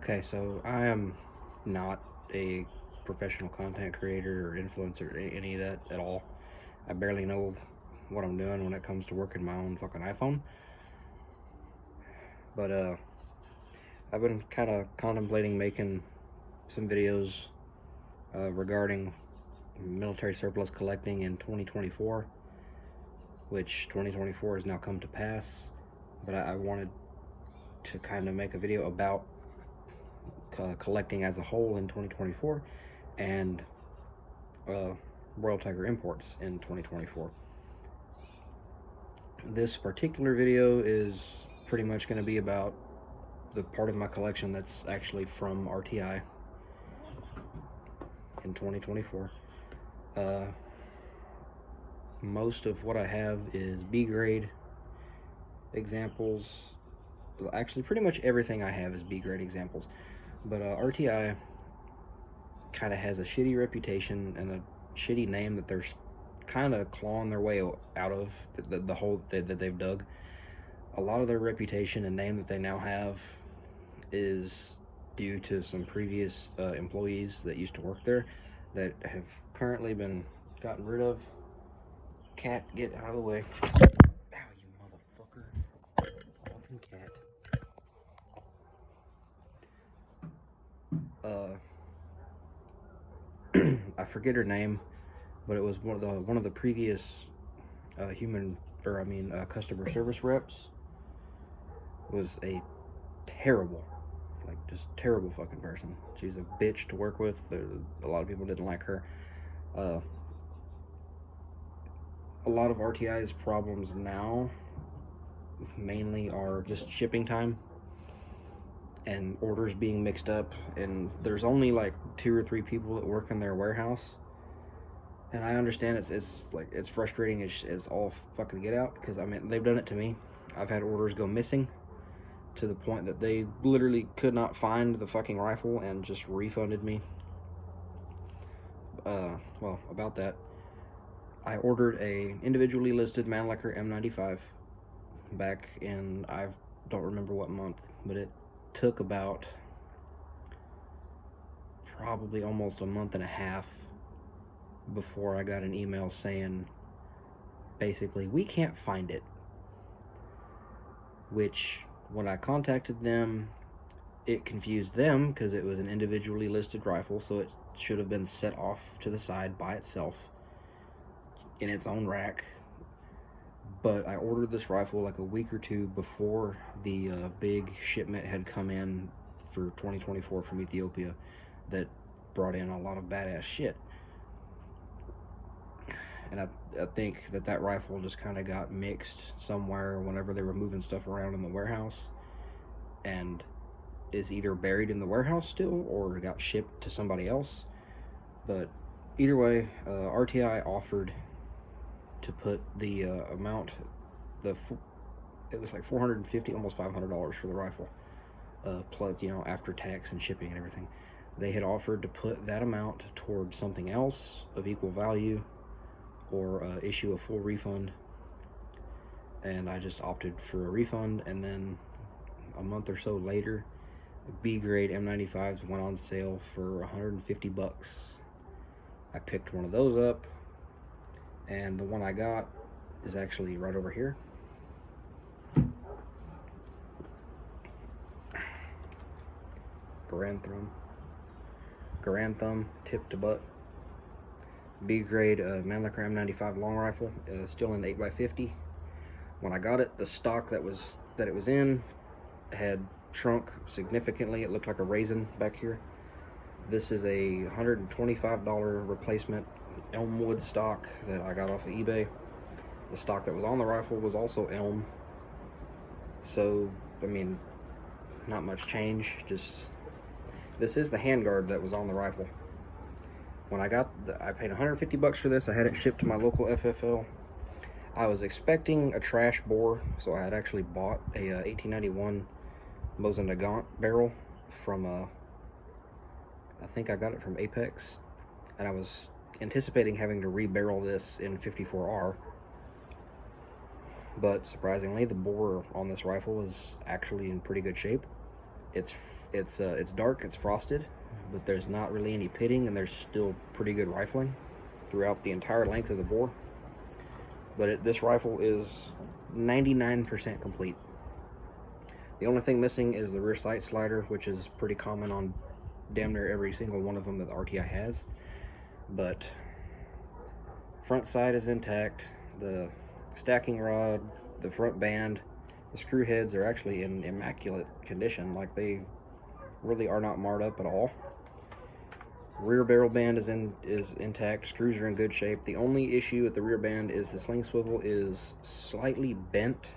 Okay, so I am not a professional content creator or influencer or any of that at all. I barely know what I'm doing when it comes to working my own fucking iPhone. But I've been kind of contemplating making some videos regarding military surplus collecting in 2024, which 2024 has now come to pass. But I wanted to kind of make a video about collecting as a whole in 2024 and Royal Tiger imports in 2024. This particular video is pretty much going to be about the part of my collection that's actually from RTI in 2024. Most of what I have is B grade examples. Well, actually, pretty much everything I have is B grade examples. But RTI kind of has a shitty reputation and a shitty name that they're kind of clawing their way out of the hole that they've dug. A lot of their reputation and name that they now have is due to some previous employees that used to work there that have currently been gotten rid of. Cat, get out of the way. Ow, you motherfucker. Fucking cat. I forget her name, but it was one of the previous customer service reps. Was a terrible, just terrible fucking person. She's a bitch to work with. A lot of people didn't like her. A lot of RTI's problems now mainly are just shipping time and orders being mixed up, and there's only like 2 or 3 people that work in their warehouse. And I understand it's frustrating as all fucking get out, because I mean they've done it to me. I've had orders go missing to the point that they literally could not find the fucking rifle and just refunded me. Well, about that, I ordered a individually listed Mannlicher M95 back in, I don't remember what month, but it took about probably almost a month and a half before I got an email saying basically we can't find it, which when I contacted them, it confused them because it was an individually listed rifle, so it should have been set off to the side by itself in its own rack. But I ordered this rifle like a week or 2 before the big shipment had come in for 2024 from Ethiopia that brought in a lot of badass shit. And I think that rifle just kind of got mixed somewhere whenever they were moving stuff around in the warehouse, and is either buried in the warehouse still or got shipped to somebody else. But either way, RTI offered to put the amount, it was like $450, almost $500 for the rifle, plus, after tax and shipping and everything. They had offered to put that amount towards something else of equal value, or issue a full refund, and I just opted for a refund. And then a month or so later, B grade M95s went on sale for $150. I picked one of those up, and the one I got is actually right over here. Garand thumb, tip to butt. B grade Mannlicher M95 long rifle, still in 8x50. When I got it, the stock that it was in had shrunk significantly. It looked like a raisin back here. This is a $125 replacement Elmwood stock that I got off of eBay. The stock that was on the rifle was also elm. So, I mean, not much change. Just, this is the handguard that was on the rifle. When I paid $150 for this. I had it shipped to my local FFL. I was expecting a trash bore, so I had actually bought a 1891 Mosin Nagant barrel from, I think I got it from Apex, and I was anticipating having to rebarrel this in 54R. But surprisingly, the bore on this rifle is actually in pretty good shape. It's dark, it's frosted, but there's not really any pitting, and there's still pretty good rifling throughout the entire length of the bore. But this rifle is 99% complete. The only thing missing is the rear sight slider, which is pretty common on damn near every single one of them that the RTI has. But front sight is intact, the stacking rod, the front band, the screw heads are actually in immaculate condition. Like, they really are not marred up at all. Rear barrel band is intact. Screws are in good shape. The only issue with the rear band is the sling swivel is slightly bent.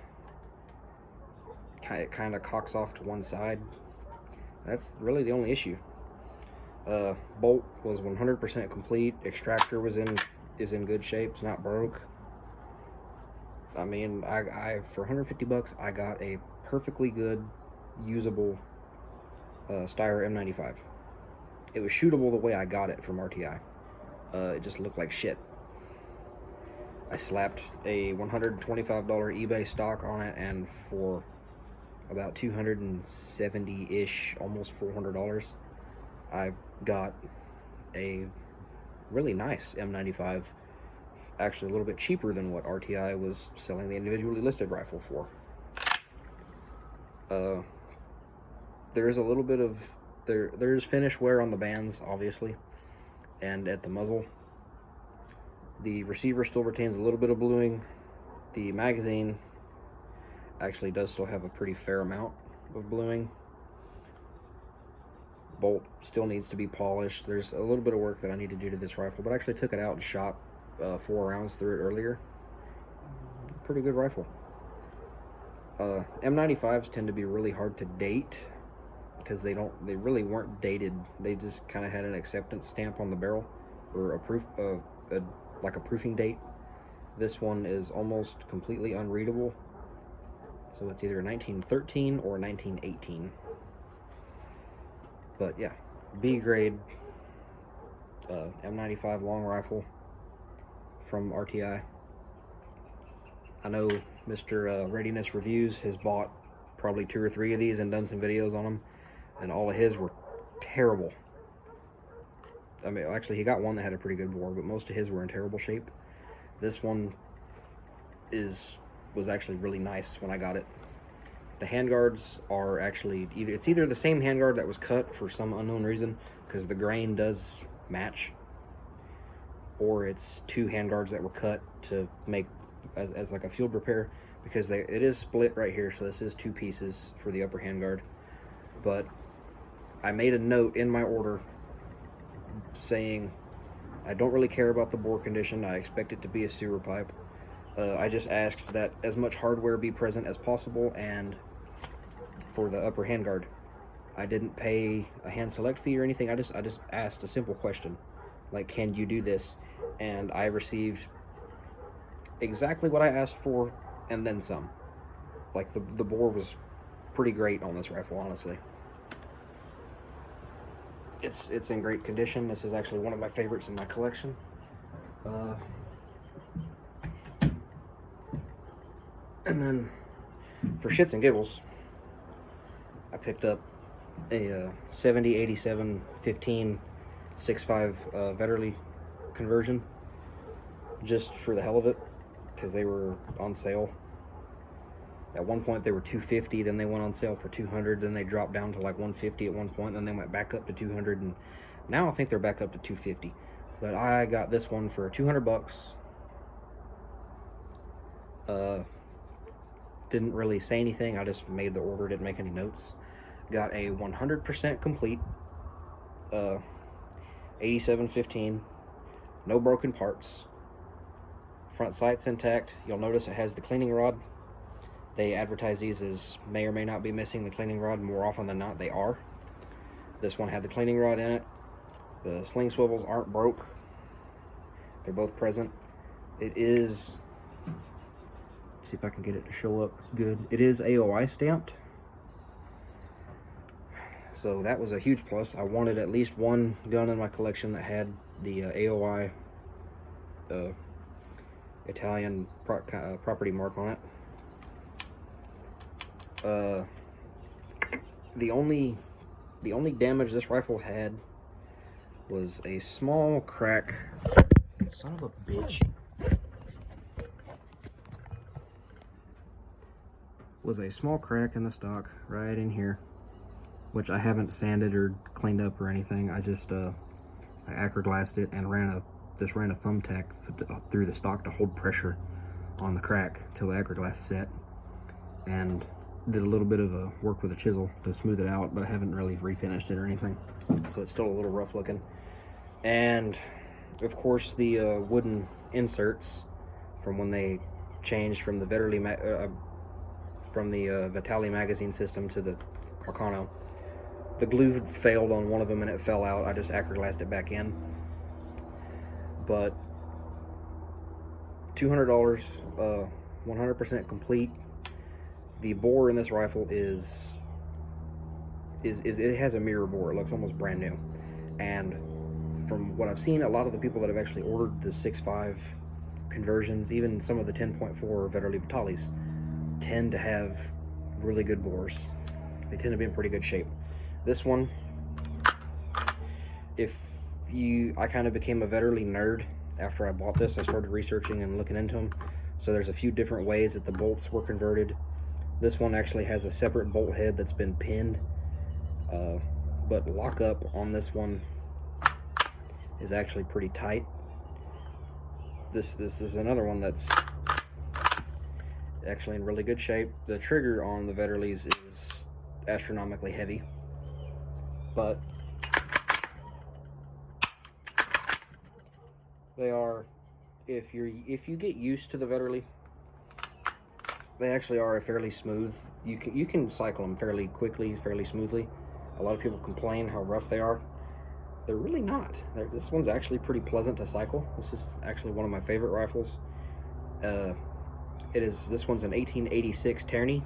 It kind of cocks off to one side. That's really the only issue. Bolt was 100% complete. Extractor is in good shape. It's not broke. I mean, I for 150 bucks, I got a perfectly good, usable Steyr M95. It was shootable the way I got it from RTI. It just looked like shit. I slapped a $125 eBay stock on it, and for about $270-ish, almost $400, I got a really nice M95, actually a little bit cheaper than what RTI was selling the individually listed rifle for. There's a little bit of there's finish wear on the bands, obviously, and at the muzzle. The receiver still retains a little bit of bluing. The magazine actually does still have a pretty fair amount of bluing. Bolt still needs to be polished. There's a little bit of work that I need to do to this rifle, but I actually took it out and shot 4 rounds through it earlier. Pretty good rifle. M95s tend to be really hard to date because they really weren't dated. They just kind of had an acceptance stamp on the barrel, or a proofing date. This one is almost completely unreadable, so it's either 1913 or 1918. But yeah, B grade M95 long rifle from RTI. I know Mr. Readiness Reviews has bought probably 2 or 3 of these and done some videos on them, and all of his were terrible. I mean, actually, he got one that had a pretty good bore, but most of his were in terrible shape. This one was actually really nice when I got it. The handguards are actually either the same handguard that was cut for some unknown reason, because the grain does match, or it's 2 handguards that were cut to make as like a field repair, because it is split right here, so this is 2 pieces for the upper handguard. But I made a note in my order saying I don't really care about the bore condition. I expect it to be a sewer pipe. I just asked that as much hardware be present as possible, and for the upper handguard, I didn't pay a hand select fee or anything. I just asked a simple question, like, can you do this? And I received exactly what I asked for, and then some. Like, the bore was pretty great on this rifle, honestly. It's in great condition. This is actually one of my favorites in my collection. And then, for shits and giggles, I picked up a 70-87-15 6.5 Vetterli conversion, just for the hell of it, because they were on sale. At one point they were $250, then they went on sale for $200, then they dropped down to like $150 at one point, then they went back up to $200, and now I think they're back up to $250. But I got this one for $200. Didn't really say anything. I just made the order, didn't make any notes. Got a 100% complete 87-15, no broken parts. Front sight's intact. You'll notice it has the cleaning rod. They advertise these as may or may not be missing the cleaning rod. More often than not, they are. This one had the cleaning rod in it. The sling swivels aren't broke. They're both present. It is, let's see if I can get it to show up good. It is AOI stamped. So that was a huge plus. I wanted at least one gun in my collection that had the AOI Italian property mark on it. The only damage this rifle had was a small crack. Son of a bitch. Was a small crack in the stock right in here, which I haven't sanded or cleaned up or anything. I just I acroglassed it and ran a thumbtack through the stock to hold pressure on the crack till the acroglass set, and did a little bit of work with a chisel to smooth it out, but I haven't really refinished it or anything, so it's still a little rough looking. And of course the wooden inserts from when they changed from the Vitali magazine system to the Carcano, the glue failed on one of them and it fell out. I just acroglassed it back in. But $200, 100% complete. The bore in this rifle is it has a mirror bore. It looks almost brand new. And from what I've seen, a lot of the people that have actually ordered the 6.5 conversions, even some of the 10.4 Veterli Vitalis, tend to have really good bores. They tend to be in pretty good shape. This one, I kind of became a Veterli nerd after I bought this. I started researching and looking into them. So there's a few different ways that the bolts were converted. This one actually has a separate bolt head that's been pinned, but lockup on this one is actually pretty tight. This is another one that's actually in really good shape. The trigger on the Veterlis is astronomically heavy, but they are, if you get used to the Veterli, they actually are fairly smooth. You can cycle them fairly quickly, fairly smoothly. A lot of people complain how rough they are. They're really not. This one's actually pretty pleasant to cycle. This is actually one of my favorite rifles. This one's an 1886 Tierney.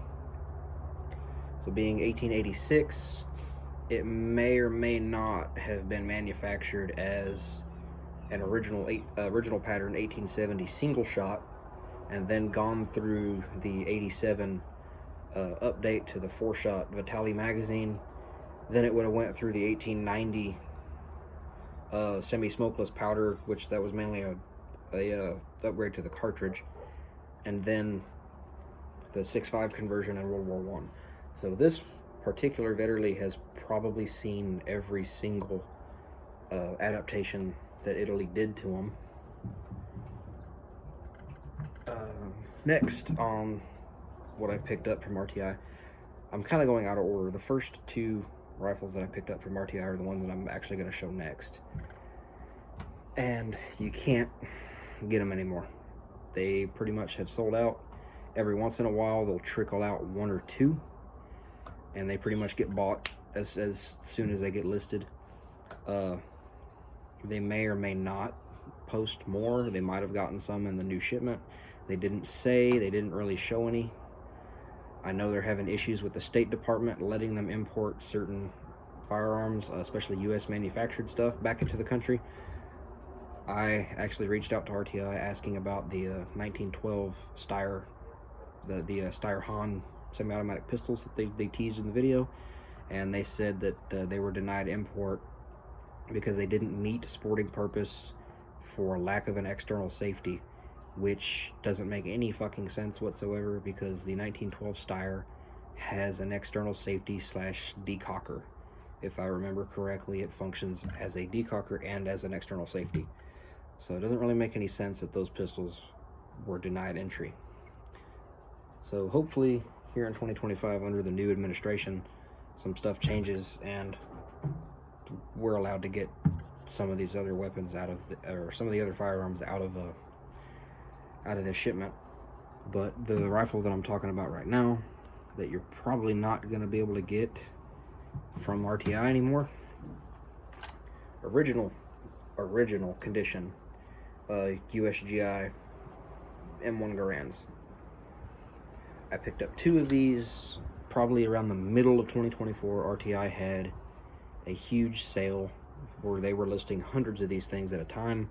So being 1886, it may or may not have been manufactured as an original pattern 1870 single shot, and then gone through the 87 update to the 4-shot Vitali magazine. Then it would have went through the 1890 semi-smokeless powder, which that was mainly a upgrade to the cartridge, and then the 6.5 conversion in World War I. So this particular Veterli has probably seen every single adaptation that Italy did to them. Next on what I've picked up from RTI, I'm kind of going out of order. The first two rifles that I picked up from RTI are the ones that I'm actually going to show next. And you can't get them anymore. They pretty much have sold out. Every once in a while they'll trickle out one or two, and they pretty much get bought as soon as they get listed. They may or may not post more. They might have gotten some in the new shipment. They didn't say, they didn't really show any. I know they're having issues with the State Department letting them import certain firearms, especially U.S. manufactured stuff, back into the country. I actually reached out to RTI asking about the 1912 Steyr, the Steyr Hahn semi-automatic pistols that they teased in the video, and they said that they were denied import because they didn't meet sporting purpose for lack of an external safety, which doesn't make any fucking sense whatsoever, because the 1912 Steyr has an external safety / decocker. If I remember correctly, it functions as a decocker and as an external safety. So it doesn't really make any sense that those pistols were denied entry. So hopefully here in 2025, under the new administration, some stuff changes and we're allowed to get some of these other weapons or some of the other firearms out of this shipment. But the rifle that I'm talking about right now, that you're probably not going to be able to get from RTI anymore, original condition, USGI M1 Garands. I picked up two of these probably around the middle of 2024. RTI had a huge sale where they were listing hundreds of these things at a time,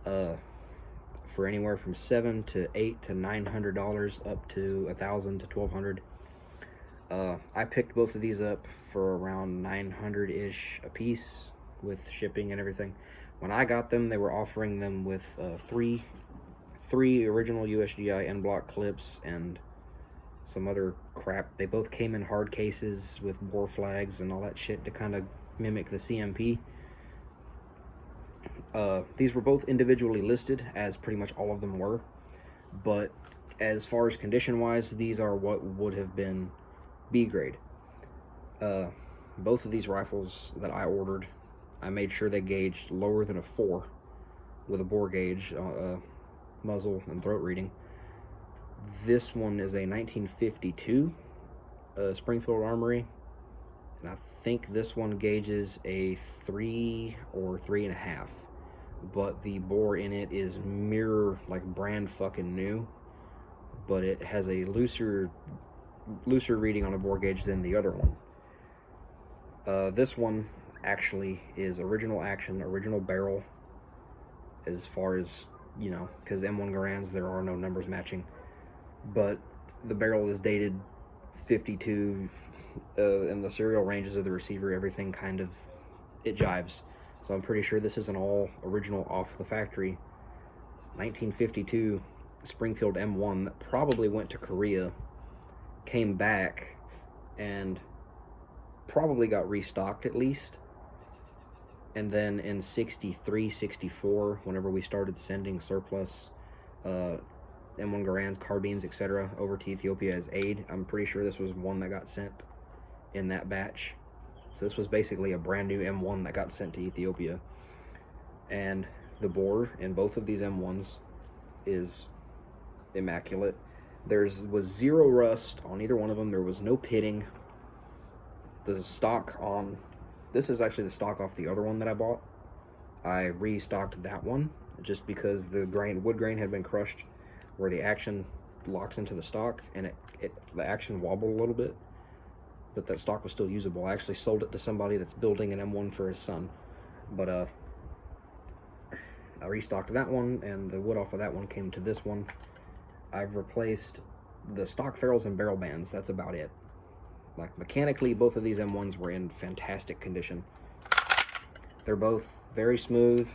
for anywhere from $700 to $800 to $900, up to $1,000 to $1,200. I picked both of these up for around 900-ish a piece with shipping and everything. When I got them, they were offering them with three original USGI end block clips and some other crap. They both came in hard cases with bore flags and all that shit to kind of mimic the CMP. These were both individually listed, as pretty much all of them were, but as far as condition wise, these are what would have been B grade. Both of these rifles that I ordered, I made sure they gauged lower than a 4 with a bore gauge, muzzle and throat reading. This one is a 1952 Springfield Armory, and I think this one gauges a 3 or 3.5, but the bore in it is mirror, like brand fucking new, but it has a looser reading on a bore gauge than the other one. This one actually is original action, original barrel, as far as, you know, because M1 Garands, there are no numbers matching, but the barrel is dated 52, and the serial ranges of the receiver, everything kind of, it jives. So I'm pretty sure this is an all original off the factory 1952 Springfield M1 that probably went to Korea, came back, and probably got restocked at least. And then in 63, 64, whenever we started sending surplus M1 Garands, carbines, etc. over to Ethiopia as aid, I'm pretty sure this was one that got sent in that batch. So this was basically a brand new M1 that got sent to Ethiopia. And the bore in both of these M1s is immaculate. There was zero rust on either one of them. There was no pitting. The stock on... This is actually the stock off the other one that I bought. I restocked that one just because the wood grain had been crushed where the action locks into the stock, and the action wobbled a little bit, but that stock was still usable. I actually sold it to somebody that's building an M1 for his son, but I restocked that one, and the wood off of that one came to this one. I've replaced the stock ferrules and barrel bands. That's about it. Like, mechanically, both of these M1s were in fantastic condition. They're both very smooth.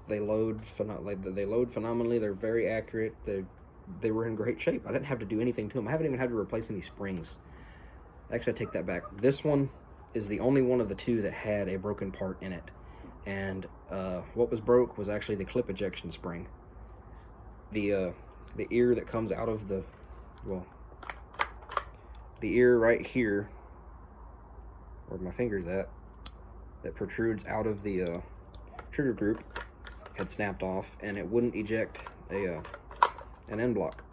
They load phenomenally. They're very accurate. They were in great shape. I didn't have to do anything to them. I haven't even had to replace any springs. Actually, I take that back. This one is the only one of the two that had a broken part in it. And what was broke was actually the clip ejection spring. The ear that comes out of the... Well, the ear right here, where my finger's at, that protrudes out of the trigger group, had snapped off, and it wouldn't eject an end block.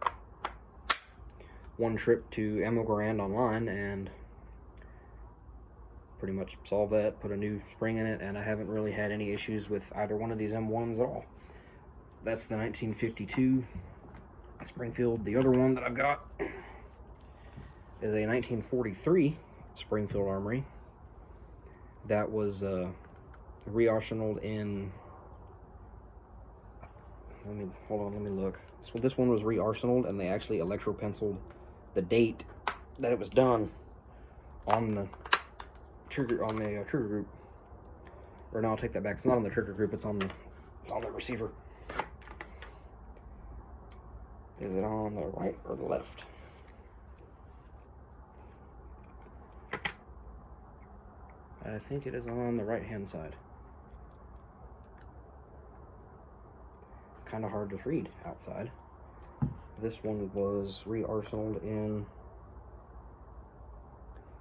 One trip to Ammo Garand online and pretty much solved that, put a new spring in it, and I haven't really had any issues with either one of these M1s at all. That's the 1952 Springfield. The other one that I've got is a 1943 Springfield Armory that was re-arsenaled in... let me look. So this one was re-arsenaled, and they actually electro-penciled the date that it was done on the trigger group. Or no, I'll take that back. It's not on the trigger group. It's on the receiver. Is it on the right or the left? I think it is on the right-hand side. It's kind of hard to read outside. This one was re-arsenaled in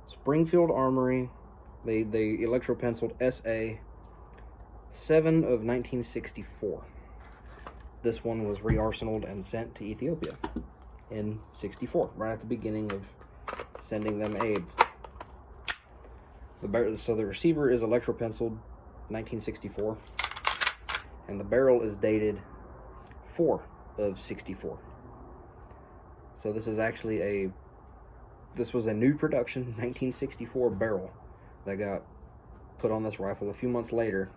Springfield Armory. They electro-penciled SA 7 of 1964. This one was re-arsenaled and sent to Ethiopia in 64, right at the beginning of sending them aid. So the receiver is electro-penciled 1964, and the barrel is dated 4 of 64. So this is actually this was a new production 1964 barrel that got put on this rifle a few months later,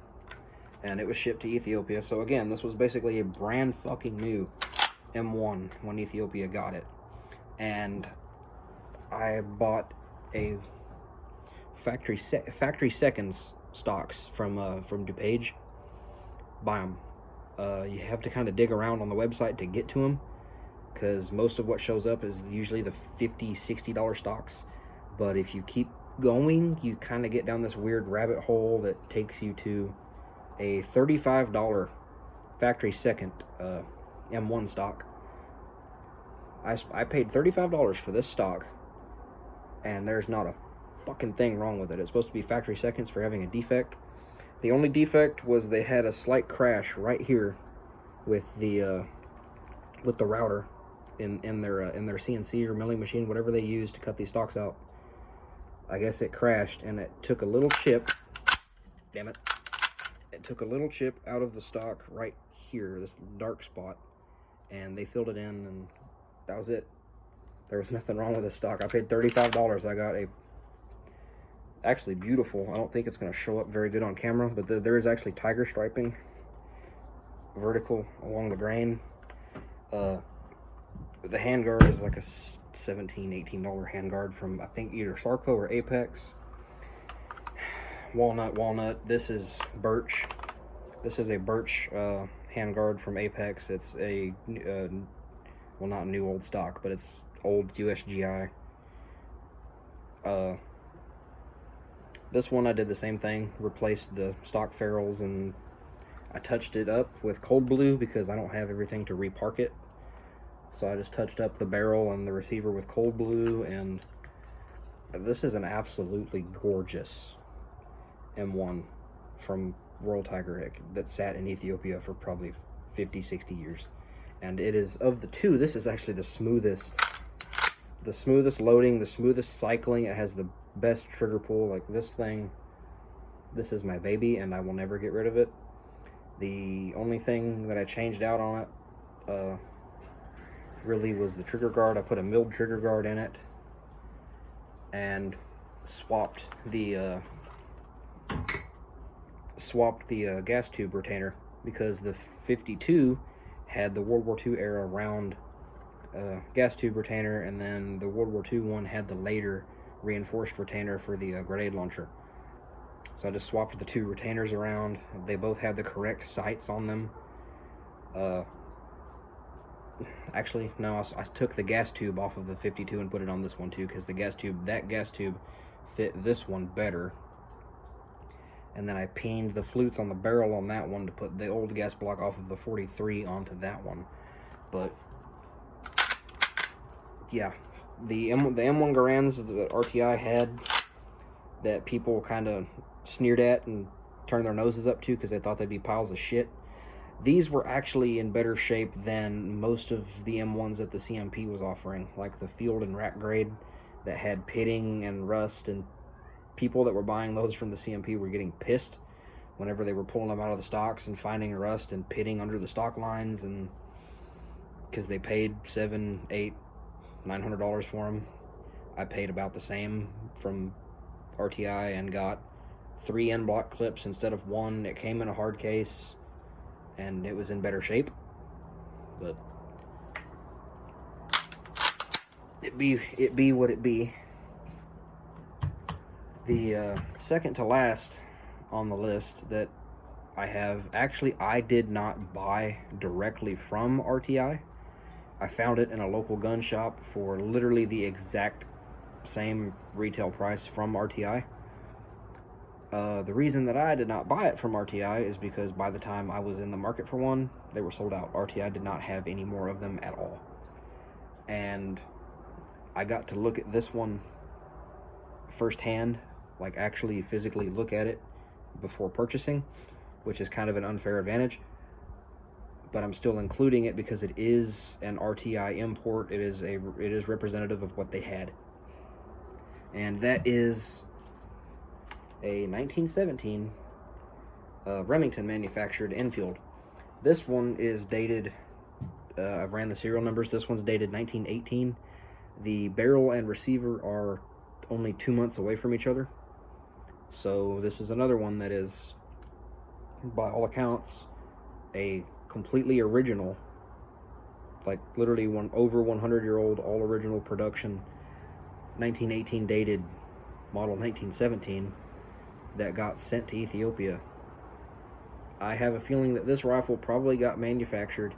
and it was shipped to Ethiopia. So again, this was basically a brand fucking new M1 when Ethiopia got it. And I bought a factory seconds stocks from DuPage. Buy them. You have to kind of dig around on the website to get to them, because most of what shows up is usually the $50-$60 stocks. But if you keep going, you kind of get down this weird rabbit hole that takes you to a $35 factory second M1 stock. I paid $35 for this stock, and there's not a fucking thing wrong with it. It's supposed to be factory seconds for having a defect. The only defect was they had a slight crash right here with the router in their CNC or milling machine, whatever they use to cut these stocks out. I guess it crashed, and it took a little chip. Damn it! It took a little chip out of the stock right here, this dark spot, and they filled it in, and that was it. There was nothing wrong with the stock. I paid $35. I got a actually beautiful. I don't think it's going to show up very good on camera, but there is actually tiger striping vertical along the grain. The handguard is like a $17-$18 handguard from, I think, either Sarco or Apex. Walnut. This is birch. This is a birch handguard from Apex. It's a well, not new old stock, but it's old USGI. This one I did the same thing, replaced the stock ferrules, and I touched it up with cold blue because I don't have everything to repark it. So I just touched up the barrel and the receiver with cold blue, and this is an absolutely gorgeous M1 from Royal Tiger that sat in Ethiopia for probably 50-60 years. And it is, of the two, this is actually the smoothest loading, the smoothest cycling. It has the best trigger pull. Like, this thing, this is my baby, and I will never get rid of it. The only thing that I changed out on it really was the trigger guard. I put a milled trigger guard in it and swapped the gas tube retainer, because the 52 had the World War II era round gas tube retainer, and then the World War II one had the later reinforced retainer for the grenade launcher. So I just swapped the two retainers around. They both had the correct sights on them. Actually, no, I took the gas tube off of the 52 and put it on this one too, because that gas tube fit this one better. And then I peened the flutes on the barrel on that one to put the old gas block off of the 43 onto that one. But yeah, the M1 Garands that RTI had that people kind of sneered at and turned their noses up to because they thought they'd be piles of shit, these were actually in better shape than most of the M1s that the CMP was offering, like the field and rack grade that had pitting and rust, and people that were buying those from the CMP were getting pissed whenever they were pulling them out of the stocks and finding rust and pitting under the stock lines, and because they paid $700, $800, $900 for them. I paid about the same from RTI and got 3 end block clips instead of 1. It came in a hard case and it was in better shape, but it be what it be. The second to last on the list that I have, actually, I did not buy directly from RTI. I found it in a local gun shop for literally the exact same retail price from RTI. The reason that I did not buy it from RTI is because by the time I was in the market for one, they were sold out. RTI did not have any more of them at all. And I got to look at this one firsthand, like actually physically look at it before purchasing, which is kind of an unfair advantage. But I'm still including it because it is an RTI import. It is representative of what they had. And that is a 1917 Remington manufactured Enfield. This one is dated, I've ran the serial numbers, this one's dated 1918. The barrel and receiver are only 2 months away from each other. So this is another one that is, by all accounts, a completely original, like literally over 100-year-old, all original production 1918 dated model 1917 that got sent to Ethiopia. I have a feeling that this rifle probably got manufactured,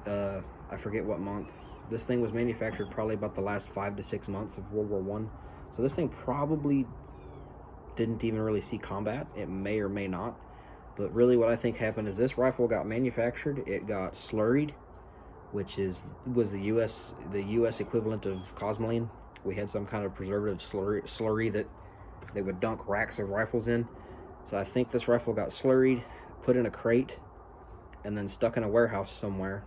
I forget what month. This thing was manufactured probably about the last 5 to 6 months of World War I. So this thing probably didn't even really see combat. It may or may not. But really what I think happened is this rifle got manufactured, it got slurried, which was the US equivalent of cosmoline. We had some kind of preservative slurry that they would dunk racks of rifles in. So I think this rifle got slurried, put in a crate, and then stuck in a warehouse somewhere.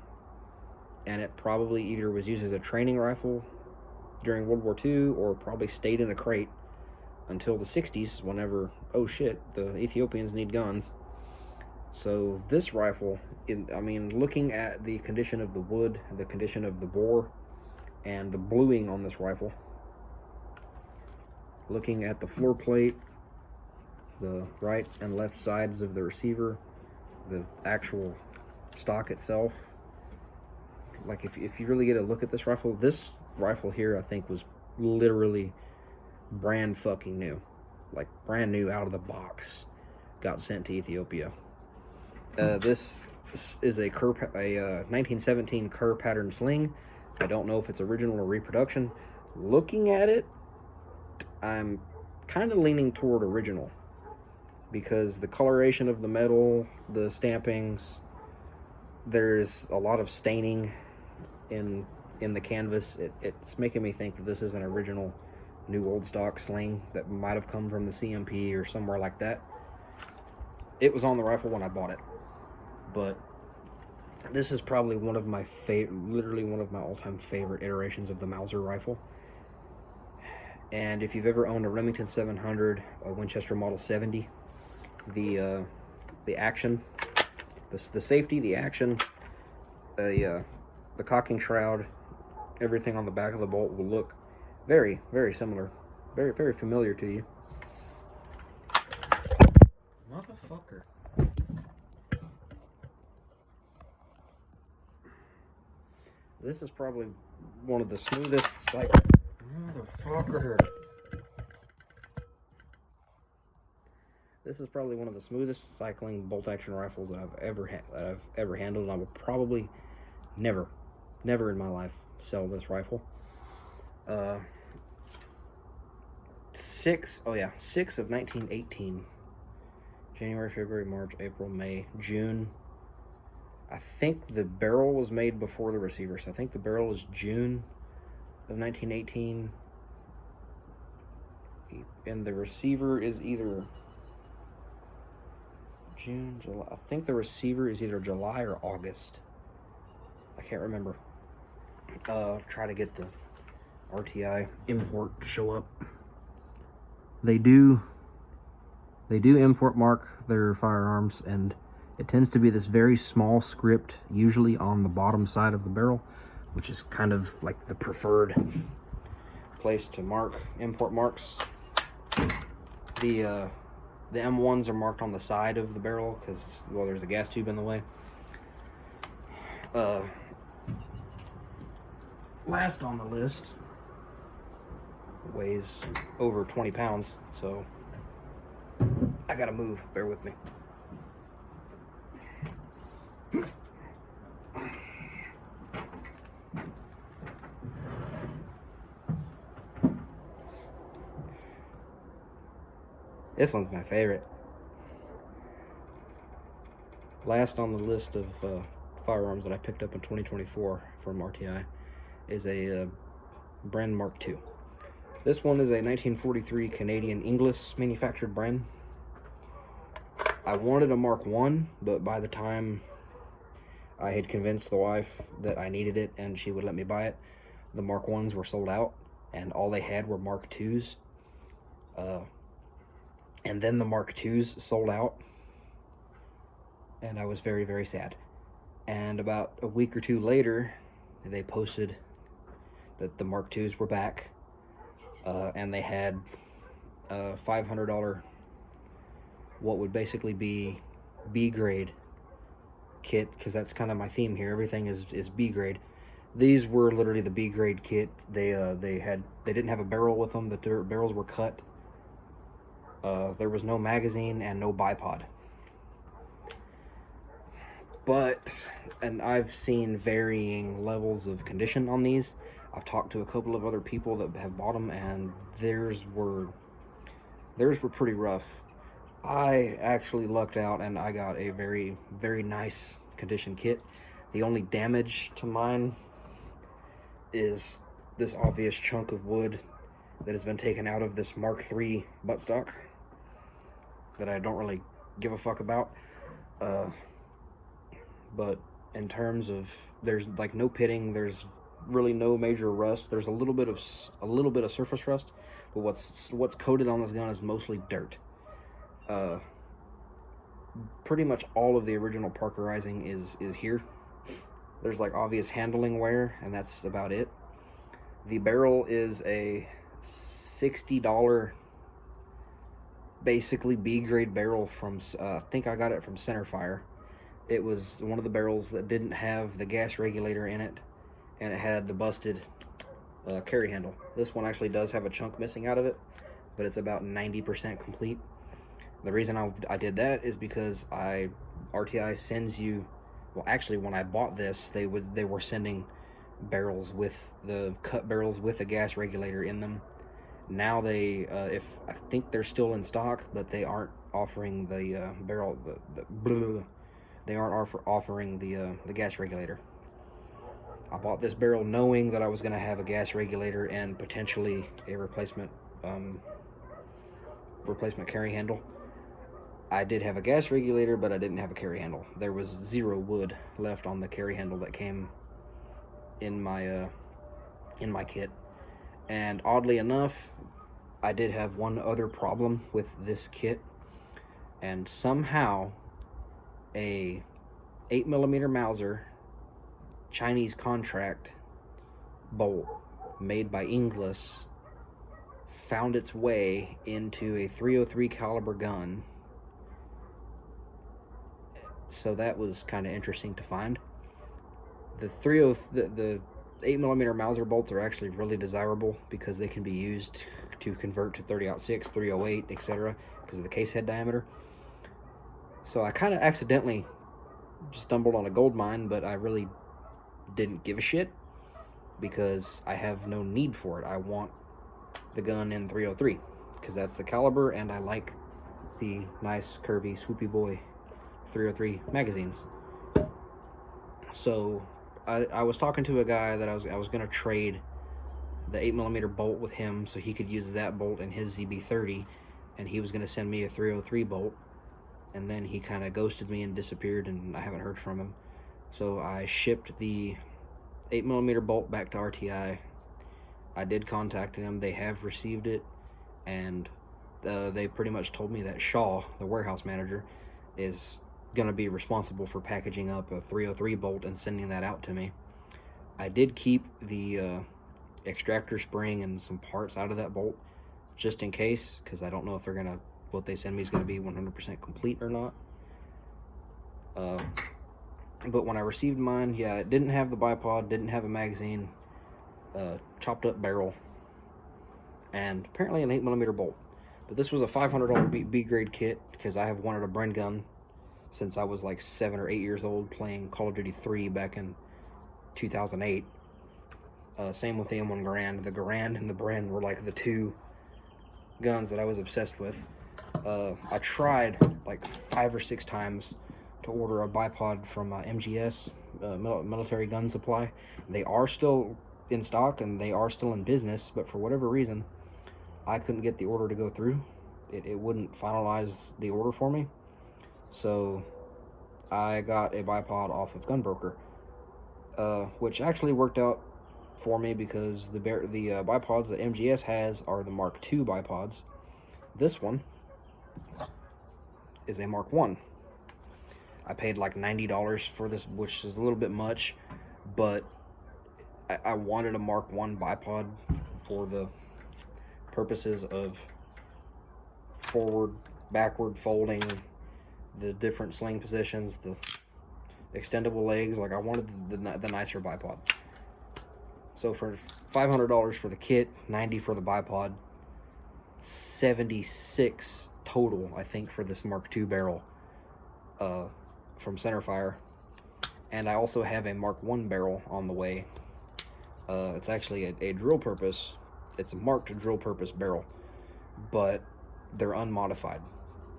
And it probably either was used as a training rifle during World War II or probably stayed in a crate until the 60s, whenever, oh shit, the Ethiopians need guns. So this rifle, looking at the condition of the wood, the condition of the bore, and the bluing on this rifle, looking at the floor plate, the right and left sides of the receiver, the actual stock itself, like if you really get a look at this rifle here, I think was literally brand fucking new, like brand new out of the box, got sent to Ethiopia. This is a 1917 Kerr pattern sling. I don't know if it's original or reproduction. Looking at it, I'm kind of leaning toward original because the coloration of the metal, the stampings, there's a lot of staining in the canvas. It's making me think that this is an original new old stock sling that might have come from the CMP or somewhere like that. It was on the rifle when I bought it, but this is probably one of my literally one of my all-time favorite iterations of the Mauser rifle. And if you've ever owned a Remington 700, a Winchester Model 70, the action, the safety, the action, the cocking shroud, everything on the back of the bolt will look very, very similar, very, very familiar to you. Motherfucker. This is probably one of the smoothest, motherfucker. This is probably one of the smoothest cycling bolt action rifles that I've ever handled, and I will probably never in my life sell this rifle. 6 of 1918. January, February, March, April, May, June. I think the barrel was made before the receiver, so I think the barrel is June of 1918. And the receiver is either June, July. I think the receiver is either July or August. I can't remember. Try to get the RTI import to show up. They do import mark their firearms, and it tends to be this very small script, usually on the bottom side of the barrel, which is kind of like the preferred place to mark import marks. The M1s are marked on the side of the barrel because, well, there's a gas tube in the way. Last on the list weighs over 20 pounds, so I gotta move. Bear with me. This one's my favorite. Last on the list of firearms that I picked up in 2024 from RTI is a Bren Mark II. This one is a 1943 Canadian Inglis manufactured Bren. I wanted a Mark I, but by the time I had convinced the wife that I needed it and she would let me buy it, the Mark Is were sold out, and all they had were Mark IIs. And then the Mark IIs sold out, and I was very, very sad. And about a week or two later, they posted that the Mark IIs were back, and they had a $500, what would basically be B-grade kit, because that's kind of my theme here. Everything is B-grade. These were literally the B grade kit. They didn't have a barrel with them. The barrels were cut. There was no magazine and no bipod. But, and I've seen varying levels of condition on these. I've talked to a couple of other people that have bought them, and theirs were pretty rough. I actually lucked out, and I got a very, very nice condition kit. The only damage to mine is this obvious chunk of wood that has been taken out of this Mark III buttstock that I don't really give a fuck about. But in terms of, there's like no pitting, there's really no major rust. There's a little bit of surface rust, but what's coated on this gun is mostly dirt. Pretty much all of the original Parkerizing is here. There's like obvious handling wear, and that's about it. The barrel is a $60 basically B grade barrel from I think I got it from Centerfire. It was one of the barrels that didn't have the gas regulator in it, and it had the busted carry handle. This one actually does have a chunk missing out of it, but it's about 90% complete. The reason I did that is because RTI sends you, well, actually when I bought this, they were sending barrels with the cut barrels with a gas regulator in them. Now they I think they're still in stock, but they aren't offering the barrel they aren't offering the gas regulator. I bought this barrel knowing that I was going to have a gas regulator and potentially a replacement carry handle. I did have a gas regulator, but I didn't have a carry handle. There was 0 wood left on the carry handle that came in my kit. And oddly enough, I did have one other problem with this kit, and somehow a 8mm Mauser Chinese contract bolt made by Inglis found its way into a .303 caliber gun. So that was kind of interesting to find. The 8mm Mauser bolts are actually really desirable because they can be used to convert to 30-06, 308, etc. because of the case head diameter. So I kind of accidentally stumbled on a gold mine, but I really didn't give a shit because I have no need for it. I want the gun in 303 because that's the caliber, and I like the nice curvy swoopy boy 303 magazines. So I was talking to a guy that I was going to trade the 8mm bolt with him so he could use that bolt in his ZB30, and he was going to send me a 303 bolt, and then he kind of ghosted me and disappeared, and I haven't heard from him. So I shipped the 8mm bolt back to RTI. I did contact them. They have received it, and they pretty much told me that Shaw, the warehouse manager, is going to be responsible for packaging up a 303 bolt and sending that out to me. I did keep the extractor spring and some parts out of that bolt just in case, because I don't know if what they send me is going to be 100% complete or not. But when I received mine, yeah, it didn't have the bipod, didn't have a magazine, chopped up barrel, and apparently an 8mm bolt. But this was a $500 B grade kit because I have wanted a Bren gun since I was like 7 or 8 years old playing Call of Duty 3 back in 2008. Same with the M1 Garand. The Garand and the Bren were like the two guns that I was obsessed with. I tried like 5 or 6 times to order a bipod from MGS, Military Gun Supply. They are still in stock and they are still in business, but for whatever reason, I couldn't get the order to go through. It wouldn't finalize the order for me. So I got a bipod off of Gunbroker, which actually worked out for me because the bipods that MGS has are the Mark II bipods. This one is a Mark I. I paid like $90 for this, which is a little bit much, but I wanted a Mark I bipod for the purposes of forward, backward folding, the different sling positions, the extendable legs. Like I wanted the nicer bipod. So for $500 for the kit, $90 for the bipod, $76 total, I think, for this Mark II barrel from Centerfire. And I also have a Mark I barrel on the way. It's actually a drill purpose. It's a marked drill purpose barrel, but they're unmodified.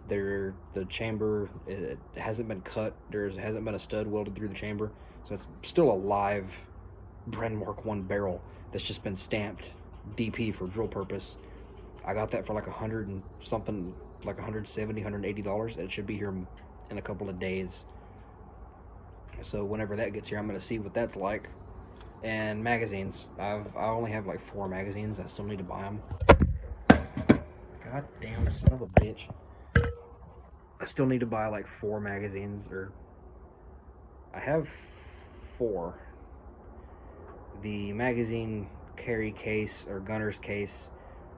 The chamber, it hasn't been cut. There hasn't been a stud welded through the chamber, so it's still a live Bren Mark I barrel that's just been stamped DP for drill purpose. I got that for like $100 and something, like $170, $180. It should be here in a couple of days. So whenever that gets here, I'm gonna see what that's like. And magazines, I only have like 4 magazines. I still need to buy them. God damn son of a bitch. I still need to buy like 4 magazines, or I have 4. The magazine carry case or gunner's case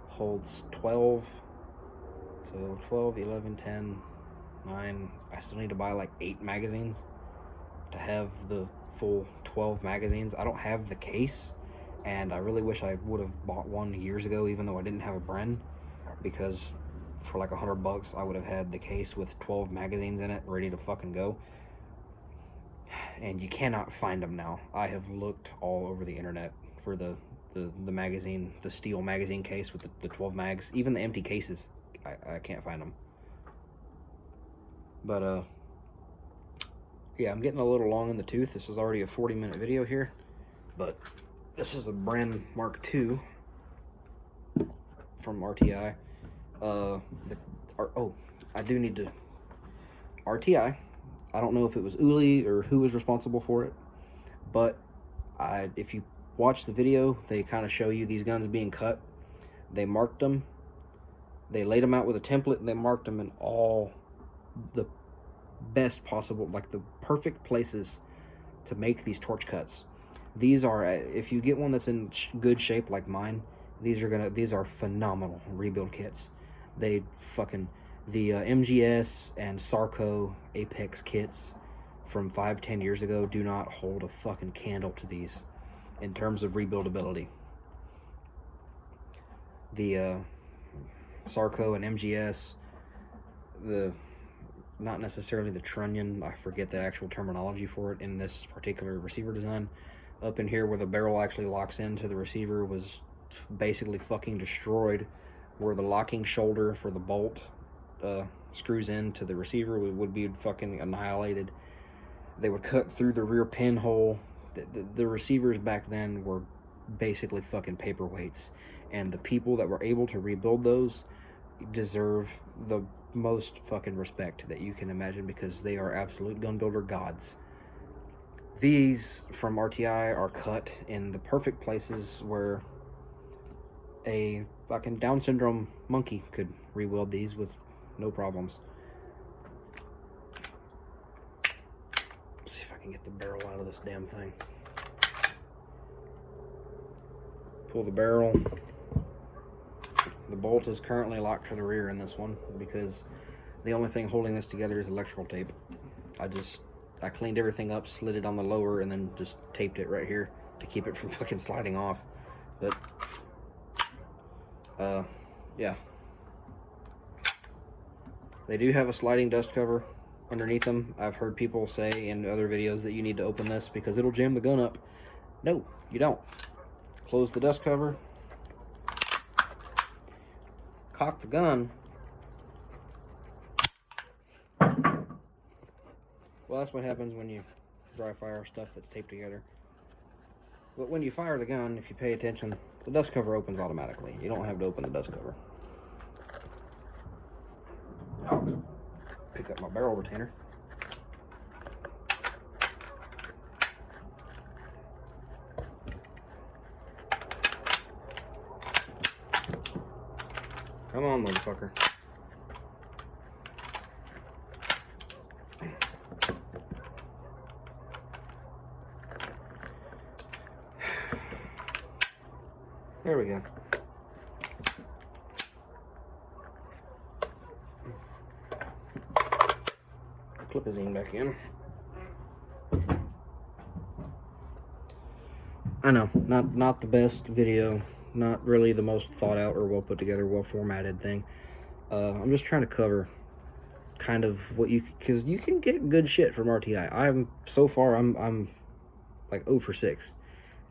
holds 12. So 12, 11, 10, 9. I still need to buy like 8 magazines to have the full 12 magazines. I don't have the case, and I really wish I would have bought one years ago, even though I didn't have a Bren, because for like $100 I would have had the case with 12 magazines in it ready to fucking go. And you cannot find them now. I have looked all over the internet for the magazine, the steel magazine case with the 12 mags. Even the empty cases, I can't find them. But yeah, I'm getting a little long in the tooth. This was already a 40-minute video here, but this is a Bren Mark II from RTI. I do need to... RTI, I don't know if it was Uli or who was responsible for it, but if you watch the video, they kind of show you these guns being cut. They marked them. They laid them out with a template, and they marked them in all the best possible, like the perfect places to make these torch cuts. These are, if you get one that's in good shape like mine, these are phenomenal rebuild kits. The MGS and Sarco Apex kits from 5-10 years ago do not hold a fucking candle to these in terms of rebuildability. The Sarco and MGS, not necessarily the trunnion, I forget the actual terminology for it in this particular receiver design. Up in here where the barrel actually locks into the receiver was basically fucking destroyed, where the locking shoulder for the bolt screws into the receiver would be fucking annihilated. They would cut through the rear pinhole. The receivers back then were basically fucking paperweights, and the people that were able to rebuild those deserve the most fucking respect that you can imagine, because they are absolute gun builder gods. These from RTI are cut in the perfect places where a fucking Down syndrome monkey could rewield these with no problems. Let's see if I can get the barrel out of this damn thing. Pull the barrel. The bolt is currently locked to the rear in this one because the only thing holding this together is electrical tape. I cleaned everything up, slid it on the lower, and then just taped it right here to keep it from fucking sliding off. But yeah, they do have a sliding dust cover underneath them. I've heard people say in other videos that you need to open this because it'll jam the gun up. No, you don't. Close the dust cover, cock the gun. Well, that's what happens when you dry fire stuff that's taped together. But when you fire the gun, if you pay attention, the dust cover opens automatically. You don't have to open the dust cover. Pick up my barrel retainer. Come on, motherfucker. There we go. Clip his in back in. I know, not the best video, not really the most thought out or well put together, well formatted thing. I'm just trying to cover kind of what because you can get good shit from RTI. I'm like 0 for 6.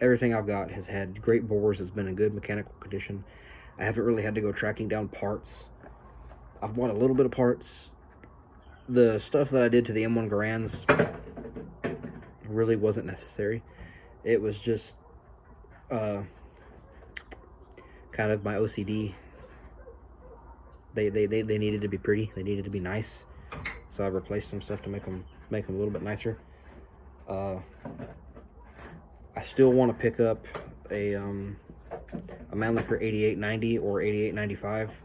Everything I've got has had great bores. It's been in good mechanical condition. I haven't really had to go tracking down parts. I've bought a little bit of parts. The stuff that I did to the M1 Garands really wasn't necessary. It was just kind of my OCD. They needed to be pretty. They needed to be nice. So I replaced some stuff to make them a little bit nicer. I still want to pick up a Mannlicher 8890 or 8895.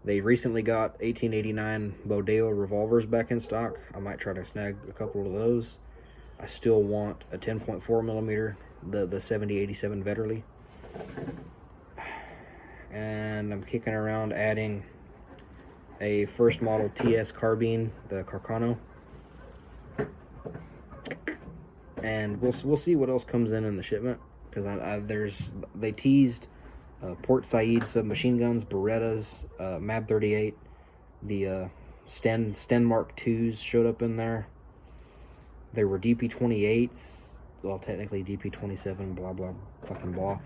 They recently got 1889 Bodeo revolvers back in stock. I might try to snag a couple of those. I still want a 10.4 millimeter, the 7087 Vetterli. And I'm kicking around adding a first model TS carbine, the Carcano. And we'll see what else comes in the shipment, because they teased Port Said submachine guns, Berettas, MAB 38, the Stenmark 2s showed up in there. There were DP 28s, well technically DP 27, blah blah fucking blah.